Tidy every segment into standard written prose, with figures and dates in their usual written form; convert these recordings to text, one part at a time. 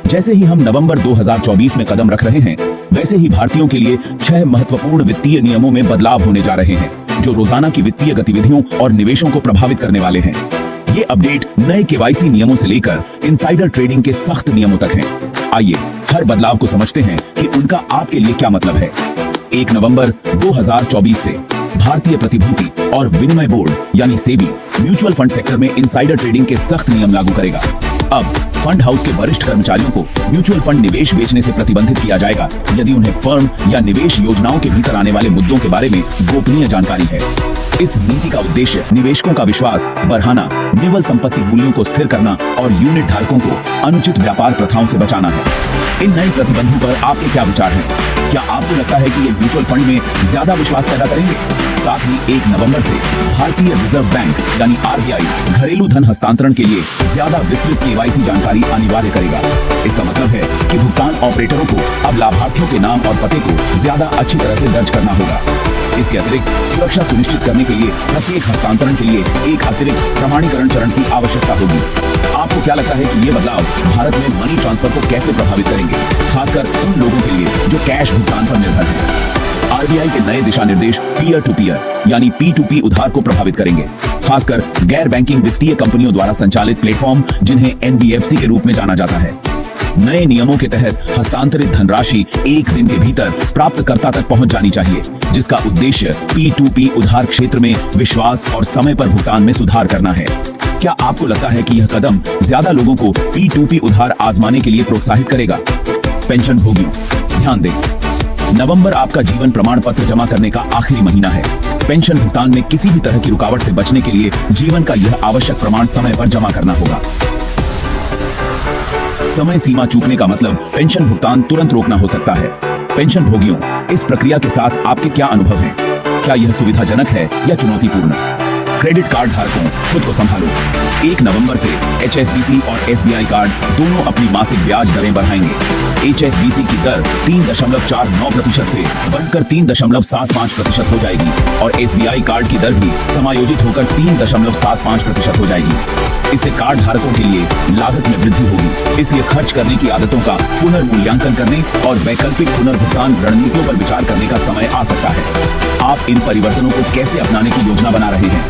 जैसे ही हम नवंबर 2024 में कदम रख रहे हैं, वैसे ही भारतीयों के लिए 6 महत्वपूर्ण वित्तीय नियमों में बदलाव होने जा रहे हैं, जो रोजाना की वित्तीय गतिविधियों और निवेशों को प्रभावित करने वाले हैं। ये अपडेट नए केवाईसी नियमों से लेकर इनसाइडर ट्रेडिंग के सख्त नियमों तक हैं। आइए हर बदलाव को समझते हैं कि उनका आपके लिए क्या मतलब है। 1 नवंबर 2024 से भारतीय प्रतिभूति और विनिमय बोर्ड यानी सेबी म्यूचुअल फंड सेक्टर में इनसाइडर ट्रेडिंग के सख्त नियम लागू करेगा। अब फंड हाउस के वरिष्ठ कर्मचारियों को म्यूचुअल फंड निवेश बेचने से प्रतिबंधित किया जाएगा यदि उन्हें फर्म या निवेश योजनाओं के भीतर आने वाले मुद्दों के बारे में गोपनीय जानकारी है। इस नीति का उद्देश्य निवेशकों का विश्वास बढ़ाना, निवल संपत्ति मूल्यों को स्थिर करना और यूनिट धारकों को अनुचित व्यापार प्रथाओं से बचाना है। इन नए प्रतिबंधों पर आपके क्या विचार हैं? क्या आपको लगता है कि ये म्यूचुअल फंड में ज्यादा विश्वास पैदा करेंगे? साथ ही 1 नवंबर से भारतीय रिजर्व बैंक यानी RBI घरेलू धन हस्तांतरण के लिए ज्यादा विस्तृत केवाईसी जानकारी अनिवार्य करेगा। इसका मतलब है कि भुगतान ऑपरेटरों को अब लाभार्थियों के नाम और पते को ज्यादा अच्छी तरह से दर्ज करना होगा। इसके अतिरिक्त सुरक्षा सुनिश्चित करने के लिए प्रत्येक हस्तांतरण के लिए एक अतिरिक्त प्रमाणीकरण चरण की आवश्यकता होगी। आपको क्या लगता है कि ये बदलाव भारत में मनी ट्रांसफर को कैसे प्रभावित करेंगे, खासकर उन लोगों के लिए जो कैश भुगतान पर निर्भर हैं? RBI के नए दिशा निर्देश पीयर टू पीयर यानी P2P उधार को प्रभावित करेंगे, खासकर गैर बैंकिंग वित्तीय कंपनियों द्वारा संचालित प्लेटफॉर्म जिन्हें NBFC के रूप में जाना जाता है। नए नियमों के तहत हस्तांतरित धनराशि 1 दिन के भीतर प्राप्तकर्ता तक पहुंच जानी चाहिए, जिसका उद्देश्य P2P उधार क्षेत्र में विश्वास और समय पर भुगतान में सुधार करना है। क्या आपको लगता है कि यह कदम ज्यादा लोगों को P2P उधार आजमाने के लिए प्रोत्साहित करेगा? पेंशन भोगियों, ध्यान दें, नवंबर आपका जीवन प्रमाण पत्र जमा करने का आखिरी महीना है। पेंशन भुगतान में किसी भी तरह की रुकावट से बचने के लिए जीवन का यह आवश्यक प्रमाण समय पर जमा करना होगा। समय सीमा चूकने का मतलब पेंशन भुगतान तुरंत रोकना हो सकता है। पेंशन भोगियों, इस प्रक्रिया के साथ आपके क्या अनुभव हैं? क्या यह सुविधाजनक है या चुनौतीपूर्ण? क्रेडिट कार्ड धारकों, खुद को संभालो। 1 नवंबर से HSBC और SBI कार्ड दोनों अपनी मासिक ब्याज दरें बढ़ाएंगे। HSBC की दर 3.49% से बढ़कर 3.75% हो जाएगी और SBI कार्ड की दर भी समायोजित होकर 3.75% हो जाएगी। इससे कार्ड धारकों के लिए लागत में वृद्धि होगी, इसलिए खर्च करने की आदतों का पुनर्मूल्यांकन करने और वैकल्पिक पुनर्भुगतान रणनीतियों पर विचार करने का समय आ सकता है। आप इन परिवर्तनों को कैसे अपनाने की योजना बना रहे हैं?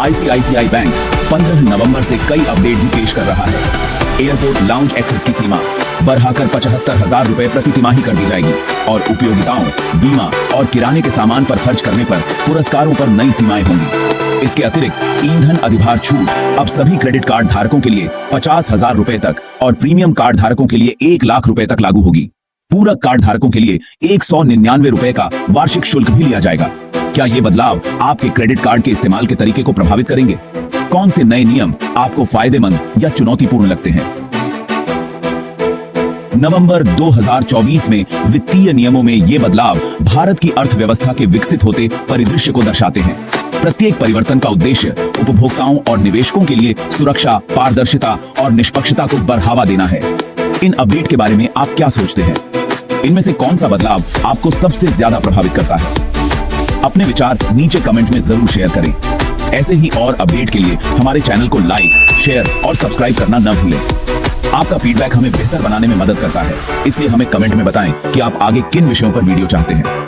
ICICI बैंक 15 नवंबर से कई अपडेट भी पेश कर रहा है। एयरपोर्ट लाउंज एक्सेस की सीमा बढ़ाकर 75,000 रुपए प्रति तिमाही कर दी जाएगी और उपयोगिताओं, बीमा और किराने के सामान पर खर्च करने पर पुरस्कारों पर नई सीमाएं होंगी। इसके अतिरिक्त ईंधन अधिभार छूट अब सभी क्रेडिट कार्ड धारकों के लिए 50,000 रुपए तक और प्रीमियम कार्ड धारकों के लिए 1 लाख रुपए तक लागू होगी। पूरक कार्ड धारकों के लिए 199 रुपए का वार्षिक शुल्क भी लिया जाएगा। क्या ये बदलाव आपके क्रेडिट कार्ड के इस्तेमाल के तरीके को प्रभावित करेंगे? कौन से नए नियम आपको फायदेमंद या चुनौतीपूर्ण लगते हैं? नवंबर 2024 में वित्तीय नियमों में ये बदलाव भारत की अर्थव्यवस्था के विकसित होते परिदृश्य को दर्शाते हैं। प्रत्येक परिवर्तन का उद्देश्य उपभोक्ताओं और निवेशकों के लिए सुरक्षा, पारदर्शिता और निष्पक्षता को बढ़ावा देना है। इन अपडेट के बारे में आप क्या सोचते हैं? इनमें से कौन सा बदलाव आपको सबसे ज्यादा प्रभावित करता है? अपने विचार नीचे कमेंट में जरूर शेयर करें। ऐसे ही और अपडेट के लिए हमारे चैनल को लाइक, शेयर और सब्सक्राइब करना न भूलें। आपका फीडबैक हमें बेहतर बनाने में मदद करता है, इसलिए हमें कमेंट में बताएं कि आप आगे किन विषयों पर वीडियो चाहते हैं।